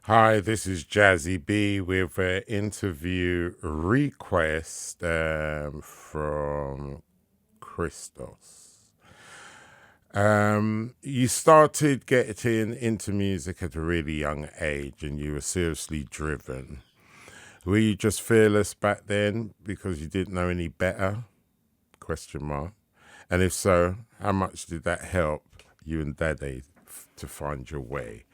Hi, this is Jazzie B with an interview request from Christos. You started getting into music at a really young age and you were seriously driven. Were you just fearless back then because you didn't know any better? Question mark. And if so, how much did that help you and Daddy to find your way?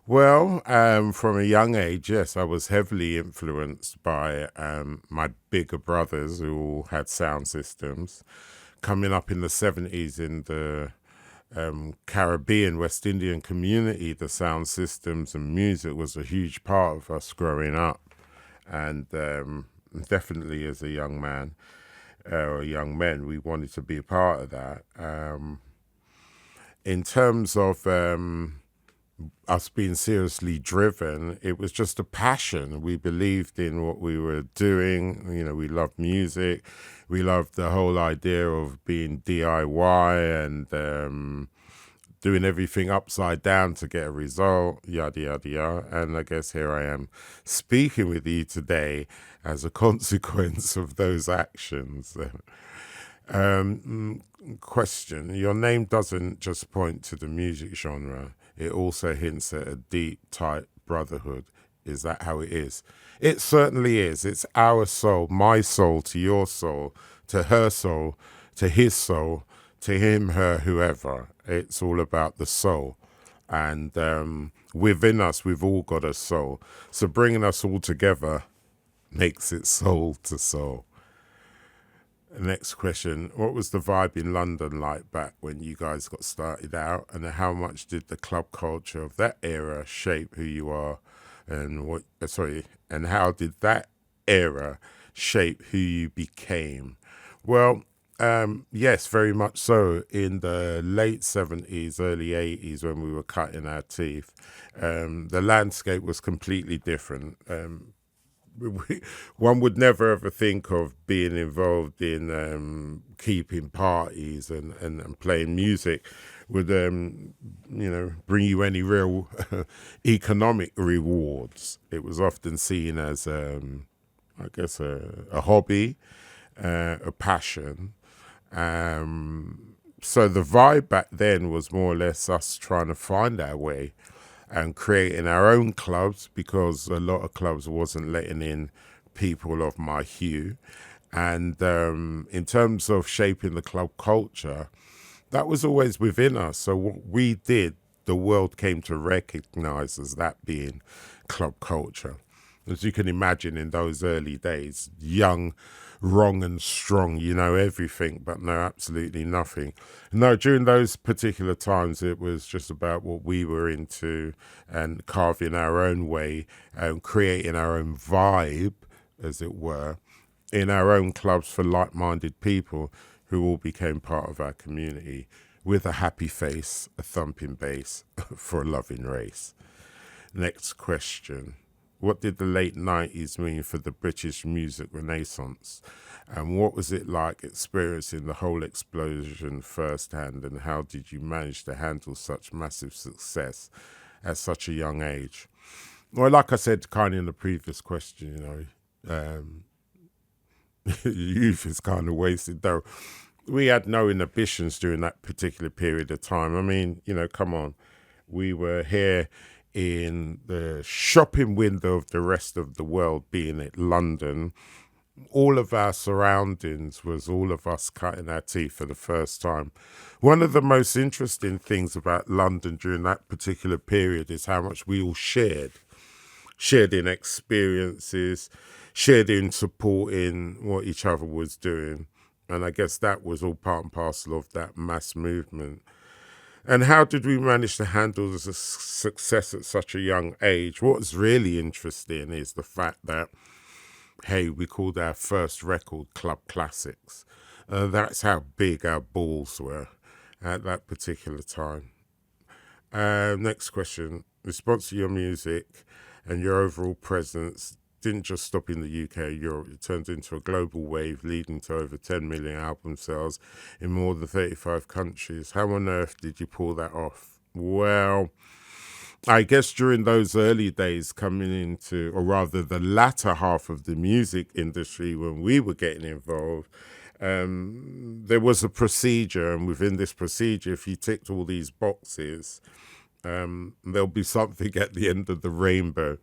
Well, from a young age, yes, I was heavily influenced by my bigger brothers who all had sound systems. Coming up in the 70s in the Caribbean, West Indian community, the sound systems and music was a huge part of us growing up. And definitely as a young man or young men, we wanted to be a part of that. In terms of us being seriously driven, it was just a passion. We believed in what we were doing. You know, we loved music. We loved the whole idea of being DIY and doing everything upside down to get a result, yada, yada, yada. And I guess here I am speaking with you today as a consequence of those actions. Question. Your name doesn't just point to the music genre. It also hints at a deep, tight brotherhood. Is that how it is? It certainly is. It's our soul, my soul to your soul, to her soul, to his soul, to him, her, whoever. It's all about the soul. And within us, we've all got a soul. So bringing us all together makes it soul to soul. Next question. What was the vibe in London like back when you guys got started out? And how much did the club culture of that era shape who you are? And and how did that era shape who you became? Well, yes, very much so. In the late 70s, early 80s, when we were cutting our teeth, the landscape was completely different. One would never ever think of being involved in keeping parties and playing music would bring you any real economic rewards. It was often seen as I guess a hobby, a passion. So the vibe back then was more or less us trying to find our way and creating our own clubs, because a lot of clubs wasn't letting in people of my hue. And in terms of shaping the club culture, that was always within us. So what we did, the world came to recognize as that being club culture. As you can imagine, in those early days, young, wrong and strong, you know everything, but no, absolutely nothing. No, during those particular times, it was just about what we were into and carving our own way and creating our own vibe, as it were, in our own clubs for like-minded people who all became part of our community with a happy face, a thumping bass for a loving race. Next question. What did the late 90s mean for the British music renaissance? And what was it like experiencing the whole explosion firsthand? And how did you manage to handle such massive success at such a young age? Well, like I said, kind of in the previous question, youth is kind of wasted, though. We had no inhibitions during that particular period of time. I mean, come on. We were here in the shopping window of the rest of the world, being it London. All of our surroundings was all of us cutting our teeth for the first time. One of the most interesting things about London during that particular period is how much we all shared in experiences, shared in supporting what each other was doing. And I guess that was all part and parcel of that mass movement. And how did we manage to handle the success at such a young age? What's really interesting is the fact that, hey, we called our first record Club Classics. That's how big our balls were at that particular time. Next question. Response to your music and your overall presence didn't just stop in the UK, Europe. It turned into a global wave, leading to over 10 million album sales in more than 35 countries. How on earth did you pull that off? Well, I guess during those early days coming into, or rather the latter half of the music industry when we were getting involved, there was a procedure. And within this procedure, if you ticked all these boxes, there'll be something at the end of the rainbow.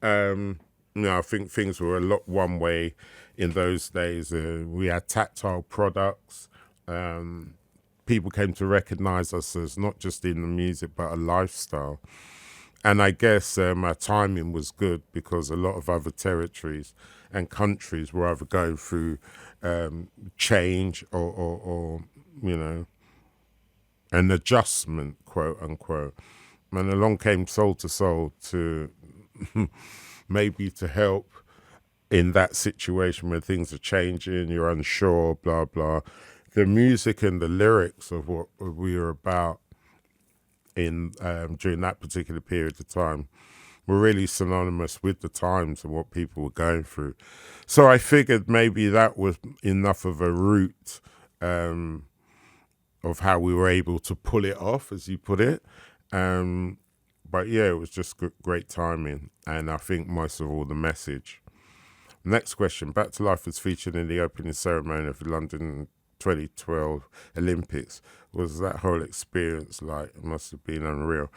I think things were a lot one way in those days. We had tactile products. People came to recognize us as not just in the music, but a lifestyle. And I guess our timing was good because a lot of other territories and countries were either going through change or an adjustment, quote unquote. And along came Soul to Soul to maybe to help in that situation where things are changing, you're unsure, blah, blah. The music and the lyrics of what we were about in during that particular period of time were really synonymous with the times and what people were going through. So I figured maybe that was enough of a route of how we were able to pull it off, as you put it. But yeah, it was just great timing, and I think most of all the message. Next question. Back to Life was featured in the opening ceremony of the London 2012 Olympics. Was that whole experience like? It must have been unreal.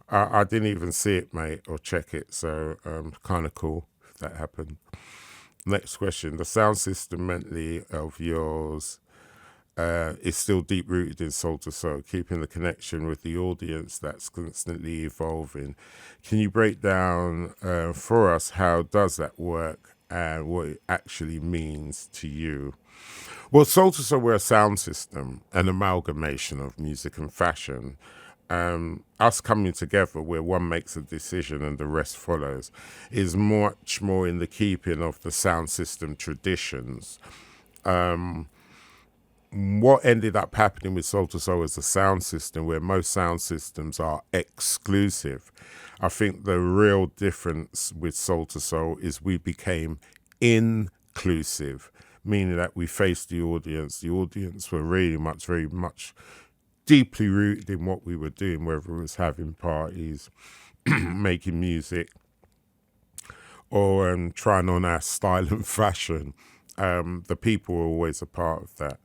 I didn't even see it, mate, or check it, so kind of cool if that happened. Next question. The sound system mentally of yours is still deep rooted in Soul to Soul, keeping the connection with the audience that's constantly evolving. Can you break down for us how does that work and what it actually means to you? Well, Soul to Soul, we're a sound system, an amalgamation of music and fashion. Us coming together where one makes a decision and the rest follows is much more in the keeping of the sound system traditions. What ended up happening with Soul to Soul is a sound system where most sound systems are exclusive. I think the real difference with Soul to Soul is we became inclusive, meaning that we faced the audience. The audience were really very much deeply rooted in what we were doing, whether it was having parties, making music, or trying on our style and fashion. The people were always a part of that.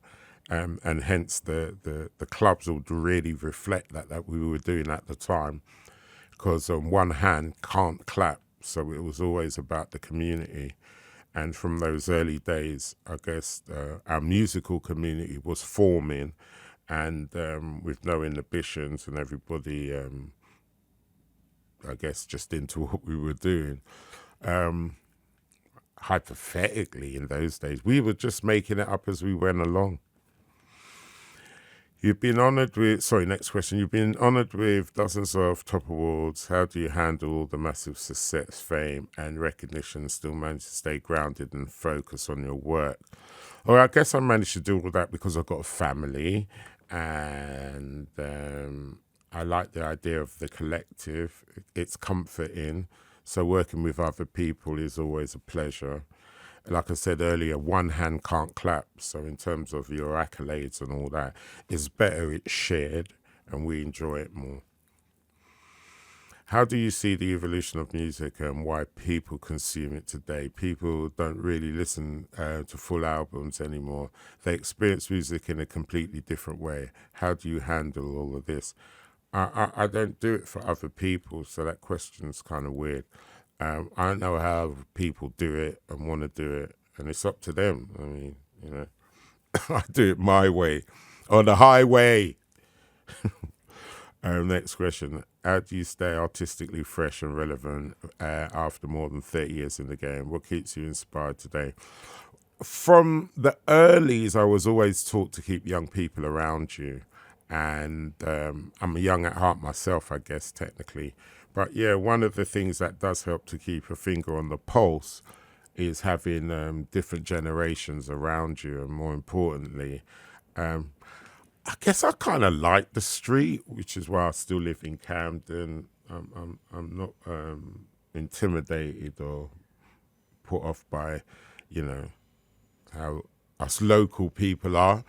And hence the clubs would really reflect that we were doing at the time. Because on one hand, can't clap, so it was always about the community. And from those early days, I guess our musical community was forming, and with no inhibitions, and everybody, I guess, just into what we were doing. Hypothetically, in those days, we were just making it up as we went along. You've been honoured with, next question. You've been honoured with dozens of top awards. How do you handle the massive success, fame, and recognition and still manage to stay grounded and focus on your work? Well, I guess I managed to do all that because I've got a family, and I like the idea of the collective. It's comforting. So working with other people is always a pleasure. Like I said earlier, one hand can't clap. So in terms of your accolades and all that, it's better it's shared and we enjoy it more. How do you see the evolution of music and why people consume it today? People don't really listen to full albums anymore. They experience music in a completely different way. How do you handle all of this? I don't do it for other people, so that question's kind of weird. I don't know how people do it and want to do it, and it's up to them. I mean, I do it my way, on the highway. Next question. How do you stay artistically fresh and relevant after more than 30 years in the game? What keeps you inspired today? From the earlies, I was always taught to keep young people around you. And I'm young at heart myself, I guess, technically. But yeah, one of the things that does help to keep a finger on the pulse is having different generations around you. And more importantly, I guess I kind of like the street, which is why I still live in Camden. I'm not intimidated or put off by, how us local people are.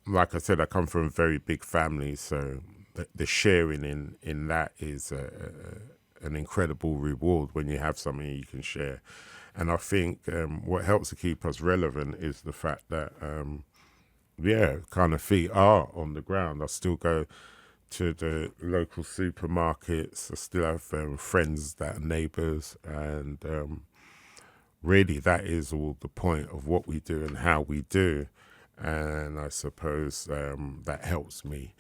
Like I said, I come from a very big family, so the sharing in that is an incredible reward when you have something you can share. And I think what helps to keep us relevant is the fact that, kind of feet are on the ground. I still go to the local supermarkets. I still have friends that are neighbours, and really that is all the point of what we do and how we do. And I suppose that helps me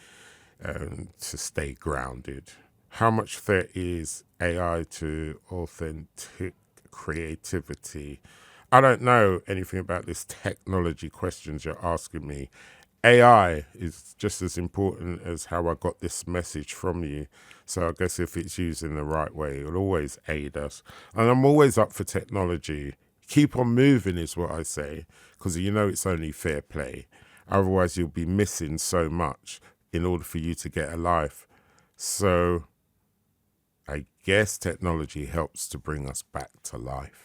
to stay grounded. How much threat is AI to authentic creativity? I don't know anything about this technology questions you're asking me. AI is just as important as how I got this message from you. So I guess if it's used in the right way, it'll always aid us. And I'm always up for technology. Keep on moving is what I say, because it's only fair play. Otherwise, you'll be missing so much in order for you to get a life. So I guess technology helps to bring us back to life.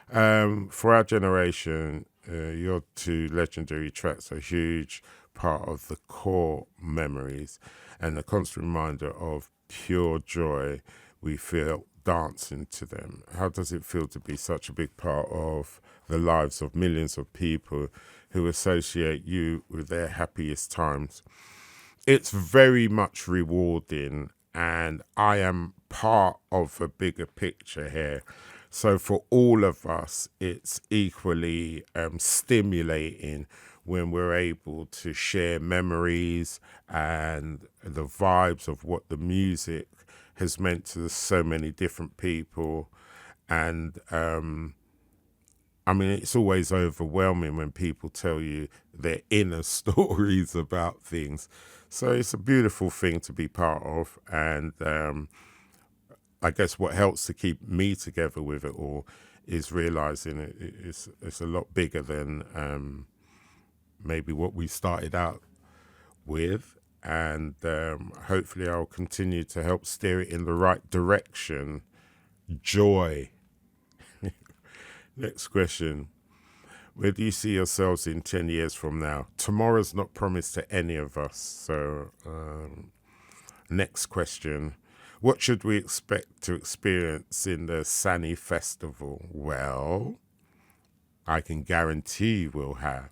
For our generation, your two legendary tracks are a huge part of the core memories and a constant reminder of pure joy we feel dancing to them. How does it feel to be such a big part of the lives of millions of people who associate you with their happiest times? It's very much rewarding, and I am part of a bigger picture here. So for all of us, it's equally stimulating when we're able to share memories and the vibes of what the music has meant to so many different people. And it's always overwhelming when people tell you their inner stories about things. So it's a beautiful thing to be part of. And I guess what helps to keep me together with it all is realizing it's a lot bigger than maybe what we started out with. And hopefully I'll continue to help steer it in the right direction. Joy. Next question. Where do you see yourselves in 10 years from now? Tomorrow's not promised to any of us. So next question. What should we expect to experience in the Sani Festival? Well, I can guarantee we'll have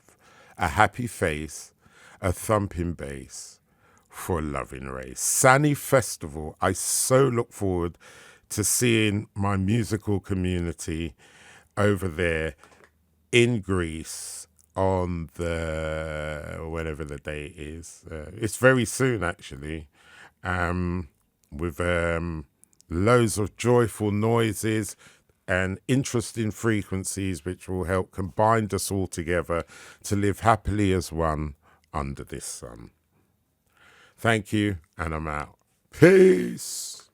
a happy face, a thumping bass for a loving race. Sani Festival. I so look forward to seeing my musical community over there in Greece on whenever the day is. It's very soon, actually. With loads of joyful noises and interesting frequencies which will help combine us all together to live happily as one under this sun. Thank you, and I'm out. Peace.